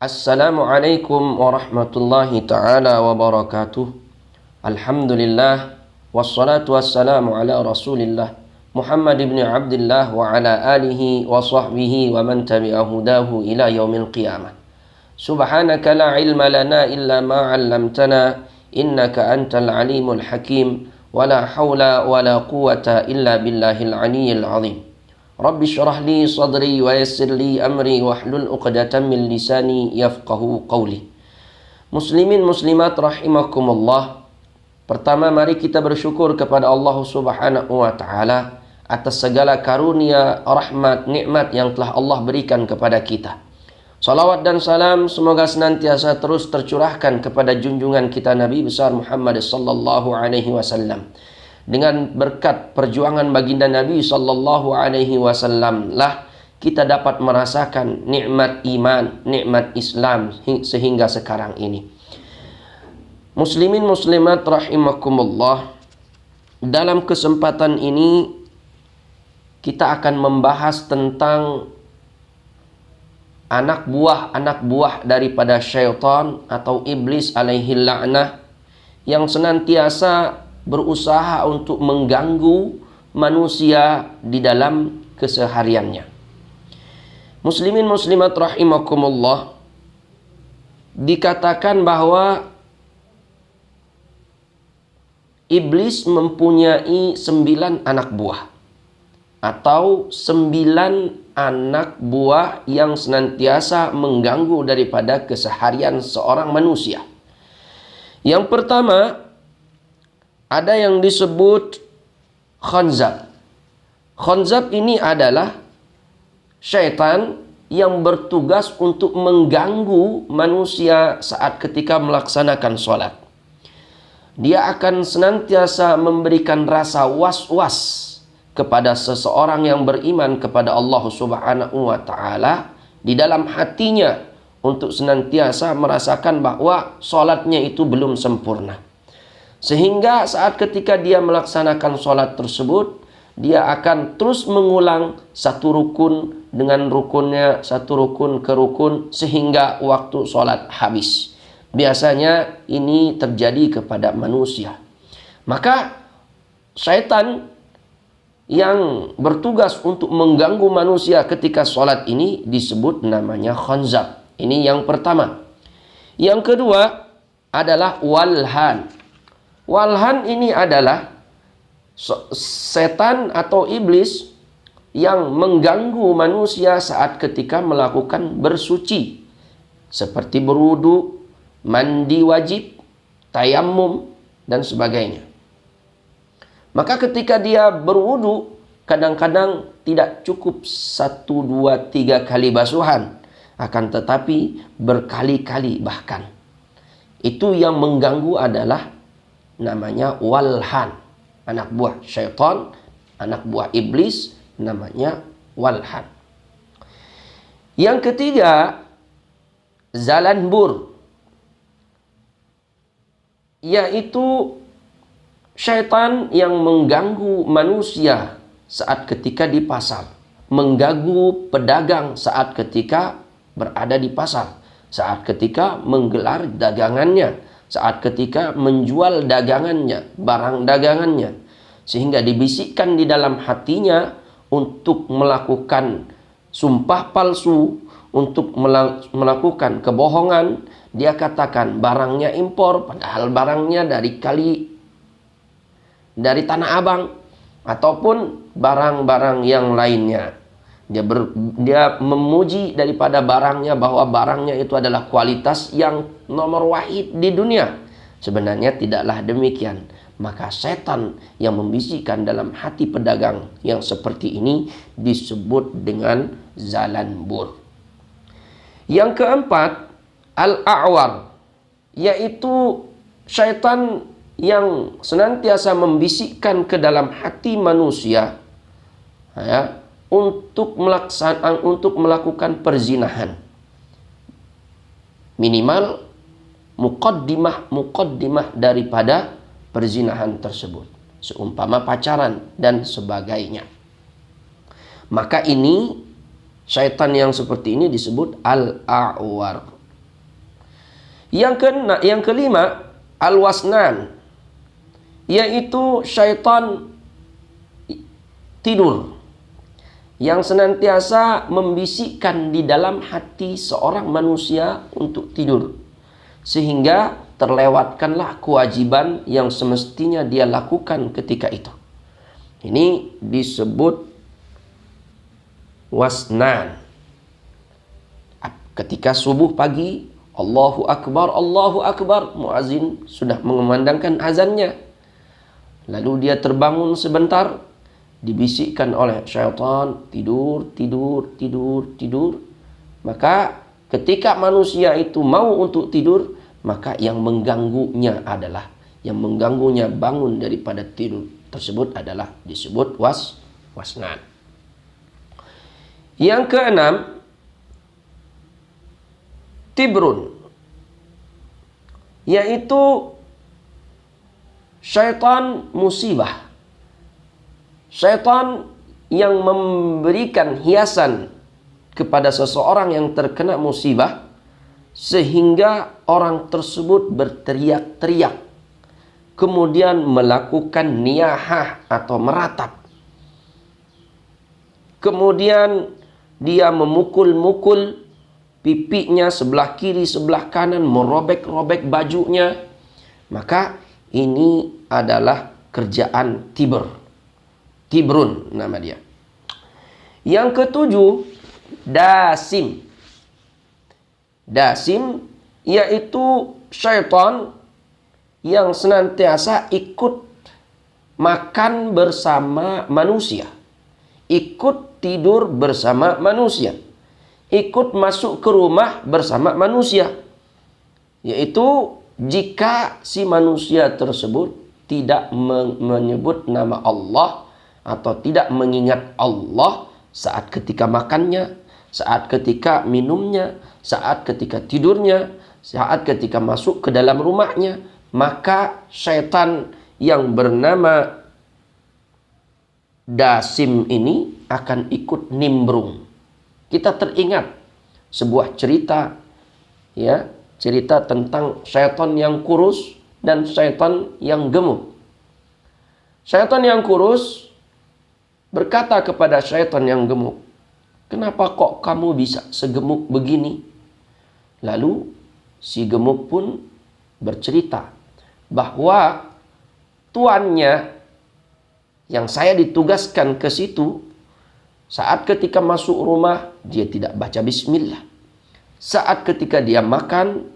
Assalamualaikum warahmatullahi ta'ala wabarakatuh. Alhamdulillah. Wassalatu wassalamu ala rasulillah Muhammad ibn Abdullah wa ala alihi wa sahbihi wa man tabi'ahudahu ila yaumil qiyamah. Subhanaka la ilma lana illa ma 'allamtana innaka antal alimul hakim. Wa la hawla wa la quwwata illa billahil aliyyil azim. Rabbi syrah li sadri wa yassir li amri wahlul 'uqdatam min lisani yafqahu qawli. Muslimin muslimat rahimakumullah. Pertama, mari kita bersyukur kepada Allah Subhanahu wa taala atas segala karunia, rahmat, nikmat yang telah Allah berikan kepada kita. Salawat dan salam semoga senantiasa terus tercurahkan kepada junjungan kita Nabi besar Muhammad sallallahu alaihi wasallam. Dengan berkat perjuangan baginda Nabi sallallahu alaihi wasallam lah kita dapat merasakan nikmat iman, nikmat Islam sehingga sekarang ini. Muslimin muslimat rahimakumullah. Dalam kesempatan ini kita akan membahas tentang anak buah daripada syaitan atau iblis alaihi la'nah yang senantiasa berusaha untuk mengganggu manusia di dalam kesehariannya. Muslimin muslimat rahimakumullah, dikatakan bahwa iblis mempunyai 9 anak buah atau 9 anak buah yang senantiasa mengganggu daripada keseharian seorang manusia. Yang pertama, ada yang disebut khanzab. Khanzab ini adalah syaitan yang bertugas untuk mengganggu manusia saat ketika melaksanakan sholat. Dia akan senantiasa memberikan rasa was-was kepada seseorang yang beriman kepada Allah Subhanahu wa taala di dalam hatinya untuk senantiasa merasakan bahwa sholatnya itu belum sempurna. Sehingga saat ketika dia melaksanakan sholat tersebut, dia akan terus mengulang satu rukun dengan rukunnya, satu rukun ke rukun sehingga waktu sholat habis. Biasanya ini terjadi kepada manusia. Maka syaitan yang bertugas untuk mengganggu manusia ketika sholat ini disebut namanya khanzab. Ini yang pertama. Yang kedua adalah walhan. Walhan ini adalah setan atau iblis yang mengganggu manusia saat ketika melakukan bersuci. Seperti berwudu, mandi wajib, tayammum, dan sebagainya. Maka ketika dia berwudu, kadang-kadang tidak cukup 1, 2, 3 kali basuhan. Akan tetapi berkali-kali bahkan. Itu yang mengganggu adalah namanya walhan. Anak buah syaitan, anak buah iblis namanya walhan. Yang ketiga, zalanbur, yaitu syaitan yang mengganggu manusia saat ketika di pasar, mengganggu pedagang saat ketika berada di pasar, saat ketika menggelar dagangannya, saat ketika menjual dagangannya, barang dagangannya, sehingga dibisikkan di dalam hatinya untuk melakukan sumpah palsu, untuk melakukan kebohongan. Dia katakan barangnya impor, padahal barangnya dari Tanah Abang ataupun barang-barang yang lainnya. Dia memuji daripada barangnya bahwa barangnya itu adalah kualitas yang nomor wahid di dunia. Sebenarnya tidaklah demikian. Maka setan yang membisikkan dalam hati pedagang yang seperti ini disebut dengan zalanbur. Yang keempat, al-a'war, yaitu syaitan yang senantiasa membisikkan ke dalam hati manusia untuk melakukan perzinahan. Minimal muqaddimah daripada perzinahan tersebut, seumpama pacaran dan sebagainya. Maka ini syaitan yang seperti ini disebut al-a'war. Yang kelima, al-wasnan, yaitu syaitan tidur yang senantiasa membisikkan di dalam hati seorang manusia untuk tidur, sehingga terlewatkanlah kewajiban yang semestinya dia lakukan ketika itu. Ini disebut wasnan. Ketika subuh pagi, Allahu Akbar, muazin sudah mengumandangkan azannya. Lalu dia terbangun sebentar, dibisikkan oleh syaitan, tidur. Maka ketika manusia itu mau untuk tidur, maka yang mengganggunya bangun daripada tidur tersebut adalah disebut wasnan. Yang keenam, tibrun, yaitu syaitan musibah. Syaitan yang memberikan hiasan kepada seseorang yang terkena musibah, sehingga orang tersebut berteriak-teriak, kemudian melakukan niyahah atau meratap. Kemudian dia memukul-mukul pipinya sebelah kiri, sebelah kanan, merobek-robek bajunya. Maka ini adalah kerjaan tibrun nama dia. Yang ketujuh, dasim. Dasim yaitu syaitan yang senantiasa ikut makan bersama manusia, ikut tidur bersama manusia, ikut masuk ke rumah bersama manusia. Yaitu jika si manusia tersebut tidak menyebut nama Allah atau tidak mengingat Allah saat ketika makannya, saat ketika minumnya, saat ketika tidurnya, saat ketika masuk ke dalam rumahnya, maka syaitan yang bernama dasim ini akan ikut nimbrung. Kita teringat sebuah cerita, ya, cerita tentang syaitan yang kurus dan syaitan yang gemuk. Syaitan yang kurus berkata kepada syaitan yang gemuk, "Kenapa kok kamu bisa segemuk begini?" Lalu si gemuk pun bercerita bahwa tuannya yang saya ditugaskan ke situ, saat ketika masuk rumah dia tidak baca bismillah. Saat ketika dia makan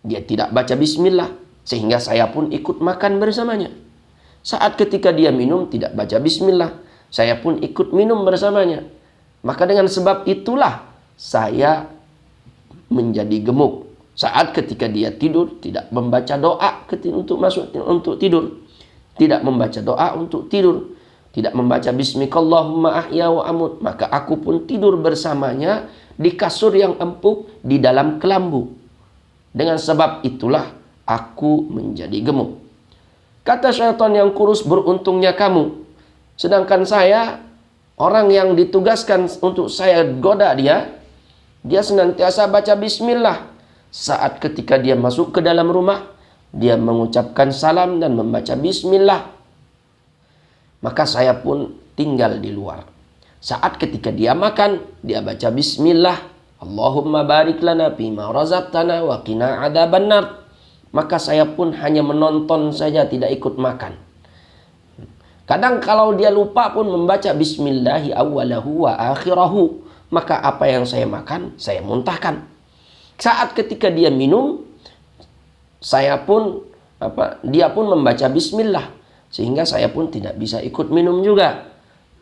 dia tidak baca bismillah, sehingga saya pun ikut makan bersamanya. Saat ketika dia minum tidak baca bismillah, saya pun ikut minum bersamanya. Maka dengan sebab itulah saya menjadi gemuk. Saat ketika dia tidur tidak membaca doa untuk tidur, tidak membaca doa untuk tidur, tidak membaca bismikallahumma ahya wa amut, maka aku pun tidur bersamanya di kasur yang empuk di dalam kelambu. Dengan sebab itulah aku menjadi gemuk. Kata syaitan yang kurus, "Beruntungnya kamu, sedangkan saya, orang yang ditugaskan untuk saya goda dia senantiasa baca bismillah. Saat ketika dia masuk ke dalam rumah, dia mengucapkan salam dan membaca bismillah. Maka saya pun tinggal di luar. Saat ketika dia makan, dia baca bismillah. Allahumma barik lana fima razaqtana wa qina adzabannar." Maka saya pun hanya menonton saja, tidak ikut makan. Kadang kalau dia lupa pun membaca bismillahi awwalahu wa akhirahu, maka apa yang saya makan, saya muntahkan. Saat ketika dia minum, dia pun membaca bismillah, sehingga saya pun tidak bisa ikut minum juga.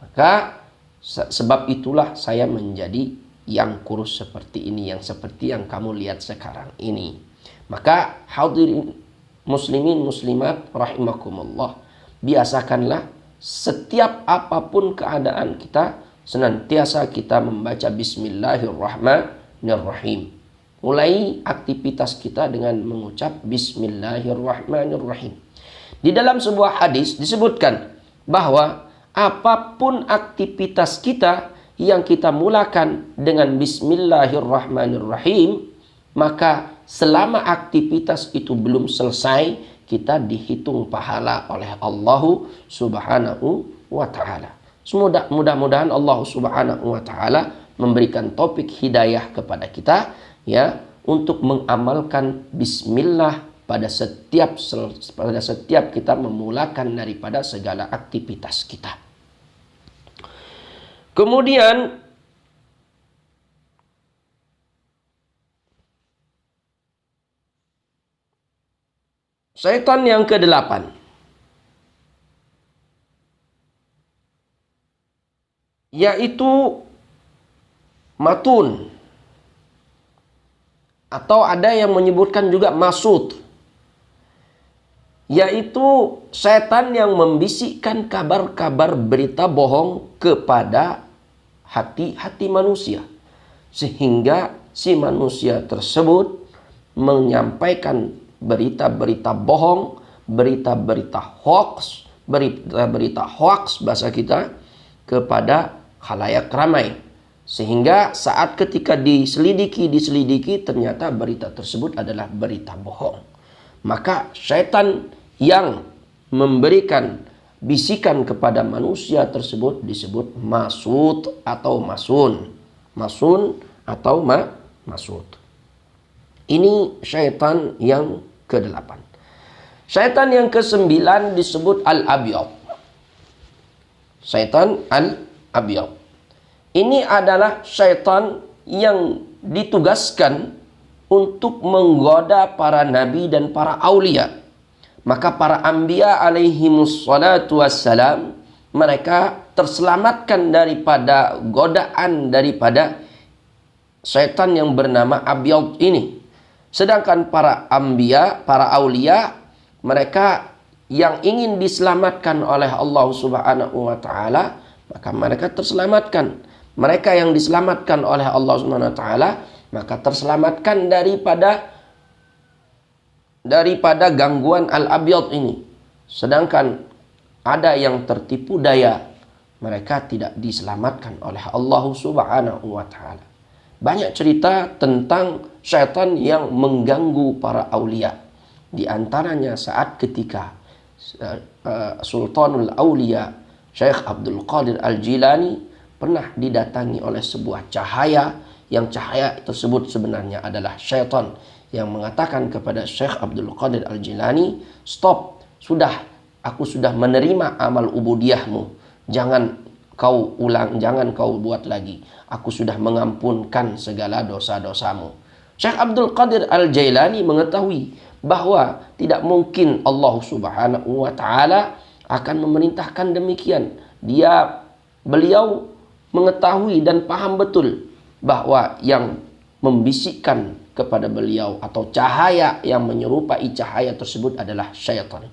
Maka sebab itulah saya menjadi yang kurus seperti ini, yang seperti yang kamu lihat sekarang ini. Maka hadirin muslimin muslimat rahimakumullah, biasakanlah setiap apapun keadaan kita, senantiasa kita membaca bismillahirrahmanirrahim. Mulai aktivitas kita dengan mengucap bismillahirrahmanirrahim. Di dalam sebuah hadis disebutkan bahwa apapun aktivitas kita yang kita mulakan dengan bismillahirrahmanirrahim, maka selama aktivitas itu belum selesai, kita dihitung pahala oleh Allah Subhanahu wa ta'ala. Mudah-mudahan Allah Subhanahu wa ta'ala memberikan taufik hidayah kepada kita, ya, untuk mengamalkan bismillah pada setiap kita memulakan daripada segala aktivitas kita. Kemudian syaitan yang ke-8, yaitu matun, atau ada yang menyebutkan juga masud, yaitu setan yang membisikkan kabar-kabar berita bohong kepada hati-hati manusia, sehingga si manusia tersebut menyampaikan berita-berita bohong, berita-berita hoax bahasa kita kepada khalayak ramai, sehingga saat ketika diselidiki ternyata berita tersebut adalah berita bohong. Maka syaitan yang memberikan bisikan kepada manusia tersebut disebut masud atau masun. Masud. Ini syaitan yang ke-8. Syaitan yang ke-9 disebut al-abyad. Syaitan al-abyad. Ini adalah syaitan yang ditugaskan untuk menggoda para nabi dan para aulia. Maka para anbiya alaihimus salatu wassalam, mereka terselamatkan daripada godaan daripada syaitan yang bernama abyad ini. Sedangkan para anbiya, para aulia, mereka yang ingin diselamatkan oleh Allah Subhanahu wa ta'ala, maka mereka terselamatkan. Mereka yang diselamatkan oleh Allah Subhanahu wa ta'ala, maka terselamatkan daripada gangguan al-abyad ini. Sedangkan ada yang tertipu daya, mereka tidak diselamatkan oleh Allah Subhanahu wa ta'ala. Banyak cerita tentang syaitan yang mengganggu para aulia. Di antaranya saat ketika Sultanul Aulia Syekh Abdul Qadir Al-Jilani pernah didatangi oleh sebuah cahaya, yang cahaya tersebut sebenarnya adalah syaitan yang mengatakan kepada Syekh Abdul Qadir Al-Jilani, "Stop, aku sudah menerima amal ubudiyahmu. Jangan kau ulang, jangan kau buat lagi. Aku sudah mengampunkan segala dosa-dosamu." Syekh Abdul Qadir Al-Jailani mengetahui bahwa tidak mungkin Allah Subhanahu wa ta'ala akan memerintahkan demikian. Beliau mengetahui dan paham betul bahwa yang membisikkan kepada beliau atau cahaya yang menyerupai cahaya tersebut adalah syaitan.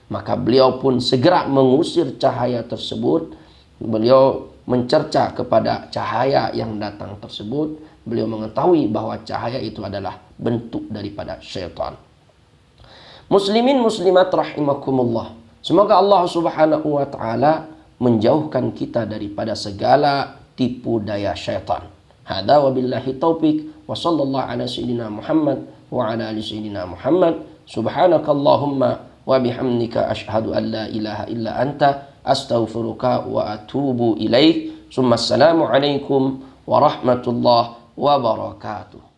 Maka beliau pun segera mengusir cahaya tersebut. Beliau mencerca kepada cahaya yang datang tersebut. Beliau mengetahui bahwa cahaya itu adalah bentuk daripada syaitan. Muslimin muslimat rahimakumullah. Semoga Allah Subhanahu wa ta'ala menjauhkan kita daripada segala tipu daya syaitan. Hada wabillahi taufik wa sallallahu ala sayyidina Muhammad wa ala ali sayyidina Muhammad. Subhanakallahumma wa bihamdika ashhadu an la ilaha illa anta astaghfiruka wa atubu ilaik. Summa assalamu alaikum warahmatullahi wabarakatuh.